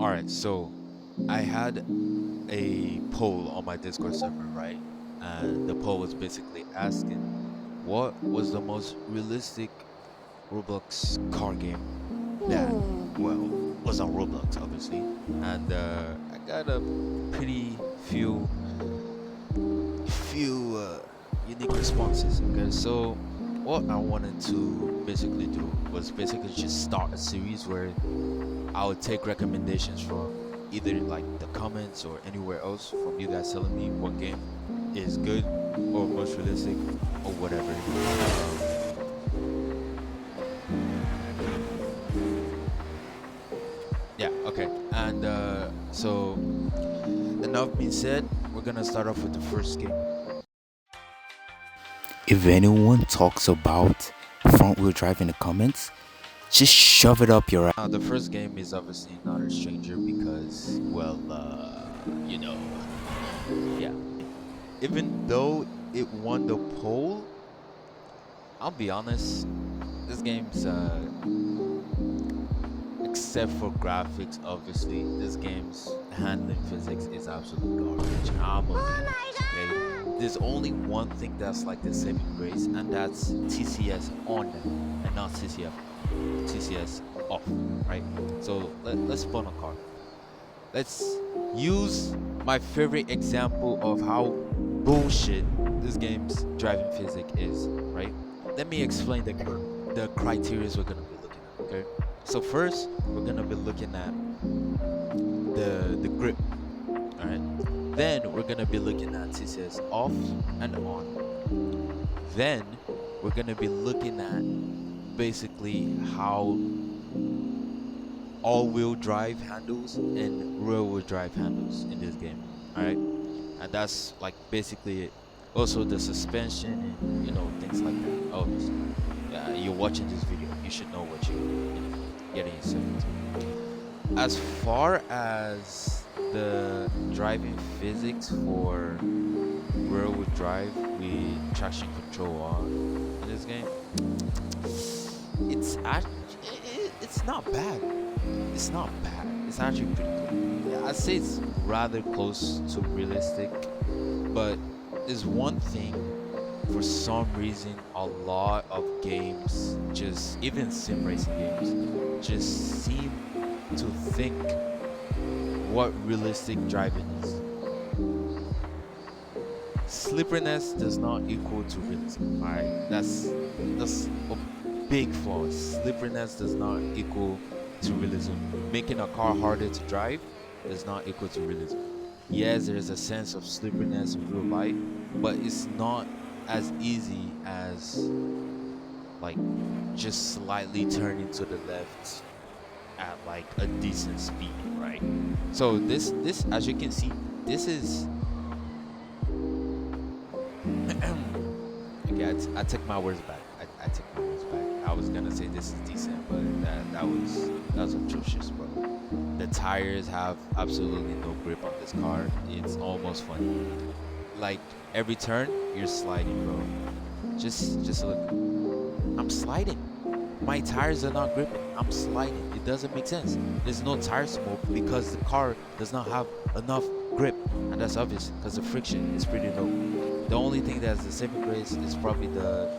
All right, so I had a poll on my Discord server, right? And the poll was basically asking what was the most realistic Roblox car game that, well, was on Roblox, obviously. And I got a pretty few unique responses. Okay, so what I wanted to basically do was basically just start a series where I would take recommendations from either like the comments or anywhere else from you guys telling me what game is good or most realistic or whatever. Yeah, okay. And so enough being said, we're gonna start off with the first game. If anyone talks about front wheel drive in the comments, just shove it up your ass. The first game is obviously not a stranger because, well, yeah. Even though it won the poll, I'll be honest, this game's except for graphics, obviously, this game's handling physics is absolute garbage. I'm gonna be honest, okay? There's only one thing that's like the saving grace, and that's TCS on and not TCS off, right? So let's spawn a car. Let's use my favorite example of how bullshit this game's driving physics is, right? Let me explain the criteria we're gonna be looking at, okay? So first, we're gonna be looking at the grip, all right? Then we're gonna be looking at TCS off and on. Then we're gonna be looking at basically how all-wheel drive handles and rear-wheel drive handles in this game, all right? And that's like basically it. Also the suspension and things like that. Obviously, you're watching this video, you should know what you're getting yourself into. As far as the driving physics for rear-wheel drive with traction control on in this game, it's not bad. It's not bad. It's actually pretty good. Yeah, I'd say it's rather close to realistic, but there's one thing, for some reason a lot of games, just even sim racing games, just seem to think what realistic driving is. Slipperiness does not equal to realism. Alright, that's a big flaw. Slipperiness does not equal to realism. Making a car harder to drive does not equal to realism. Yes, there's a sense of slipperiness in real life, but it's not as easy as like just slightly turning to the left at like a decent speed, right? So this as you can see, this is okay, I take my words back. I take my words back. I was gonna say this is decent, but that was atrocious, bro. The tires have absolutely no grip on this car. It's almost funny. Like every turn, you're sliding, bro. Just look. I'm sliding. My tires are not gripping. I'm sliding. It doesn't make sense. There's no tire smoke because the car does not have enough grip, and that's obvious because the friction is pretty low. The only thing that's the saving grace is probably the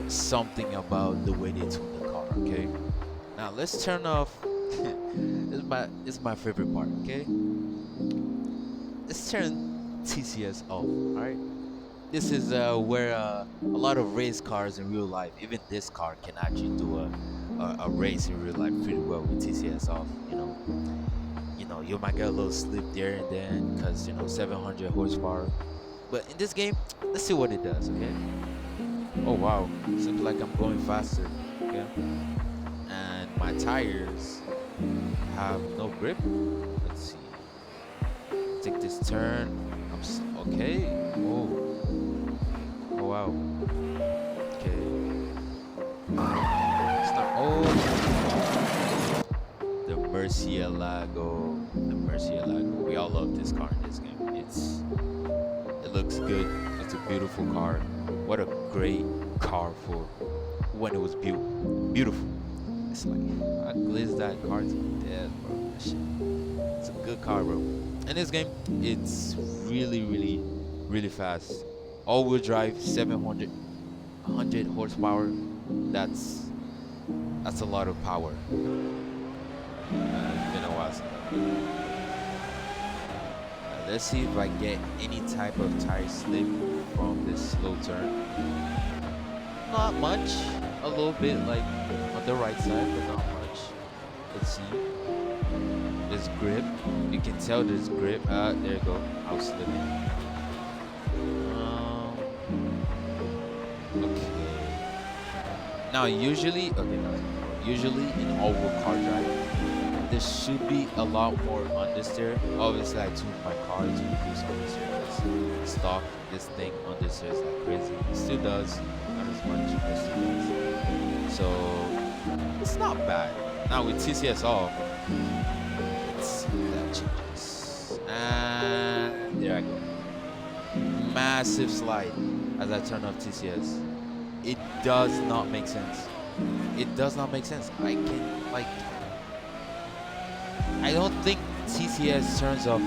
something about the way they tune the car. Okay. Now let's turn off. It's my favorite part. Okay. Let's turn TCS off. All right. This is where a lot of race cars in real life, even this car can actually do a race in real life pretty well with TCS off. You might get a little slip there and then because 700 horsepower. But in this game, let's see what it does. Okay. Oh wow, seems like I'm going faster. Okay. And my tires have no grip. Let's see. Take this turn. Okay. Oh wow. Okay. Start. Oh. The Murcielago. The Murcielago. We all love this car in this game. It looks good. It's a beautiful car. What a great car for when it was built. Beautiful. It's like I glazed that car to death, bro. That shit. good car, bro. In this game, it's really fast. All-wheel drive, 700 horsepower. That's a lot of power. It's been a while since let's see if I get any type of tire slip from this slow turn. Not much. A little bit like on the right side, but not much. Let's see. There's grip. You can tell there's grip. There you go. I was slipping. Okay. Now usually in all-wheel car drive, there should be a lot more understeer. Obviously, I tuned my car to reduce understeer. Because stock, this thing understeers like crazy. It still does, not as much as it does. So it's not bad. Now with TCS off, let's see if that changes. And there I go. Massive slide as I turn off TCS. It does not make sense. It does not make sense. I don't think TCS turns off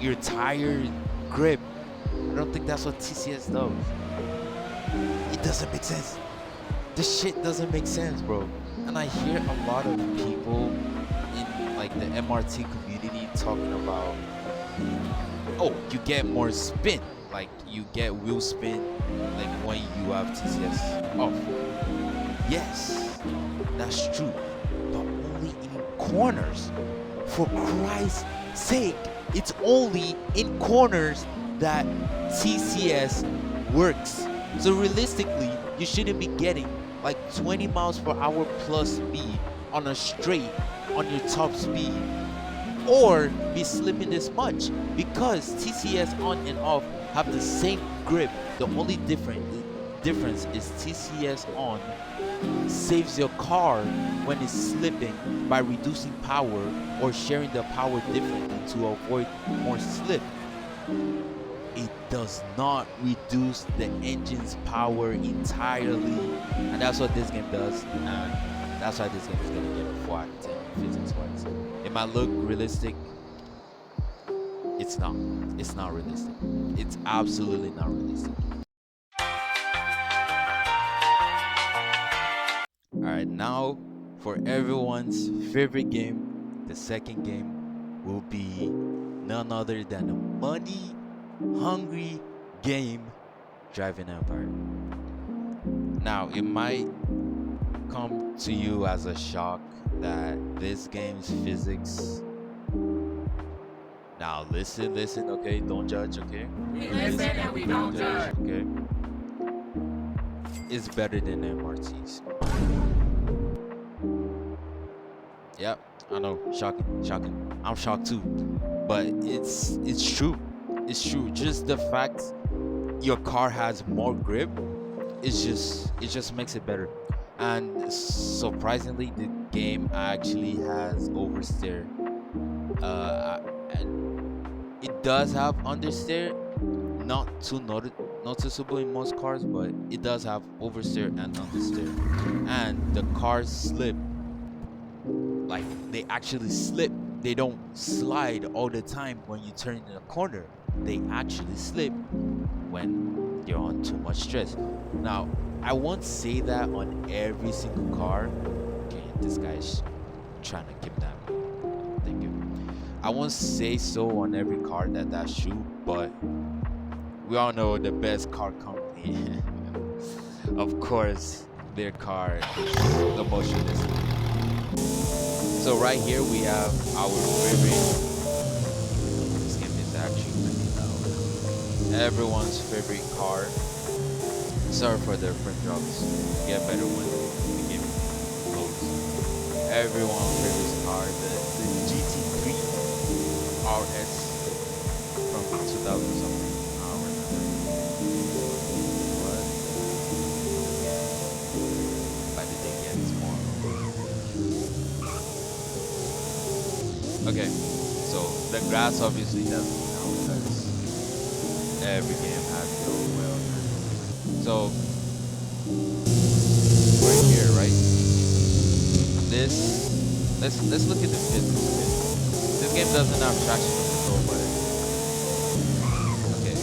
your tire grip. I don't think that's what TCS does. It doesn't make sense. This shit doesn't make sense, bro. And I hear a lot of people in like the MRT community talking about, oh, you get more spin, like you get wheel spin, like when you have TCS off. Yes, that's true, but only in corners. For Christ's sake, it's only in corners that TCS works. So realistically, you shouldn't be getting like 20 miles per hour plus speed on a straight on your top speed, or be slipping this much, because TCS on and off have the same grip. The only difference is TCS on saves your car when it's slipping by reducing power or sharing the power differently to avoid more slip. It does not reduce the engine's power entirely, and that's what this game does, and that's why this game is gonna get a 4 out of 10 physics wise. It might look realistic. It's not. It's not realistic. It's absolutely not realistic. Alright, now for everyone's favorite game, the second game will be none other than a money-hungry game, Driving Empire. Now, it might come to you as a shock that this game's physics... Now, listen, okay? Don't judge, okay? We listen and we don't judge. Okay? It's better than MRTs. Yep, I know, shocking. I'm shocked too, but it's true. It's true. Just the fact your car has more grip, it just makes it better. And surprisingly, the game actually has oversteer. And it does have understeer, not too noticeable in most cars, but it does have oversteer and understeer. And the cars slip. Like, they actually slip. They don't slide all the time when you turn in a corner. They actually slip when you're on too much stress. Now, I won't say that on every single car. Okay, this guy's trying to kidnap me. Thank you. I won't say so on every car that's true, but we all know the best car company. Of course, their car is the most realistic. So right here we have our favorite. This game is actually really loud. Everyone's favorite car. Sorry for the frame drops. Get better when the game loads. Everyone's favorite car, the GT3 RS from 2000 something. I don't remember. What? By the day, yeah, it's more. Okay, so the grass obviously doesn't count because every game has its own well. So right here, right? Let's look at the physics. This game doesn't have traction control, but okay.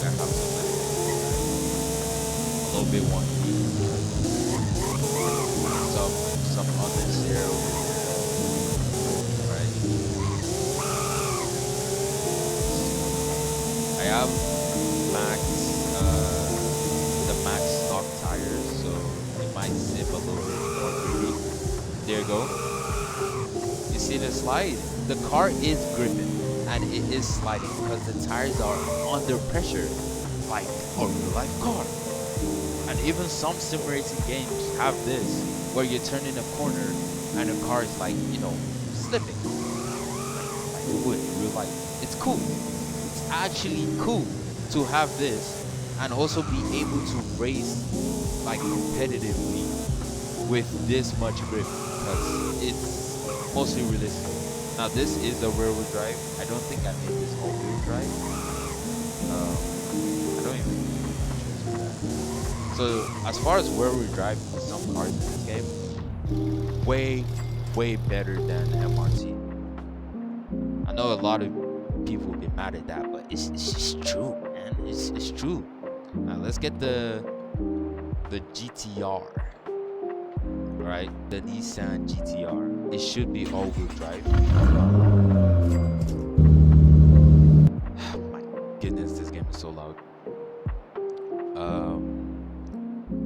I have a little bit wonky. Some others here. Right. I have max the max stock tires, so it might sip a little bit more grippy. There you go. You see the slide? The car is gripping and it is sliding because the tires are under pressure, like a real life car. And even some sim racing games have this, where you're turning a corner and the car is like, you know, slipping. Like it would in real life. It's cool. It's actually cool to have this and also be able to race like competitively with this much grip because it's mostly realistic. Now this is a rear-wheel drive. I don't think I made this all-wheel drive. I don't even know. So as far as rear-wheel drive for some cars in this game, way better than MRT. I know a lot of people will be mad at that, but it's just true, man. It's true. Now let's get the GTR. Right, the Nissan GTR. It should be all-wheel drive. Oh my goodness, this game is so loud.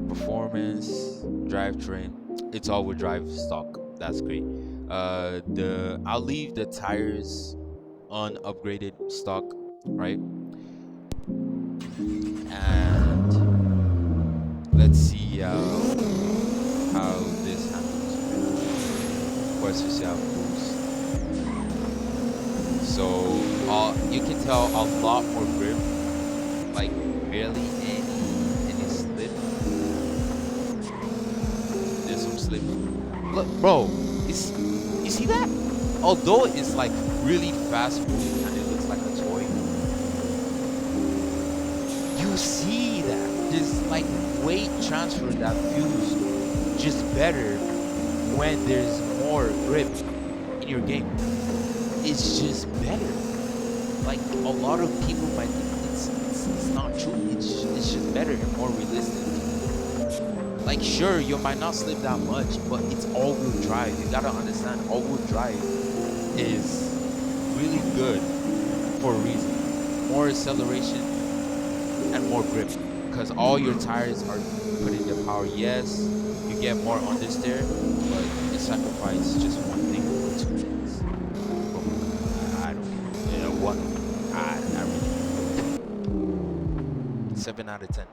Performance, drivetrain, it's all-wheel drive stock. That's great. I'll leave the tires unupgraded stock, right? And let's see how this handles. Of course, you see how it moves. So you can tell a lot more grip, like barely any slip. There's some slip. Look, bro, you see that? Although it's like really fast moving and it looks like a toy, you see that there's like weight transfer that feels just better when there's more grip in your game. It's just better. Like a lot of people might think it's not true. It's just better and more realistic. Like sure, you might not slip that much, but it's all-wheel drive. You gotta understand, all-wheel drive is really good for a reason. More acceleration and more grip, because all your tires are putting the power. Yes, you get more understeer, but you sacrifice just one thing for 2 things. I don't even, you know what? I really 7 out of 10.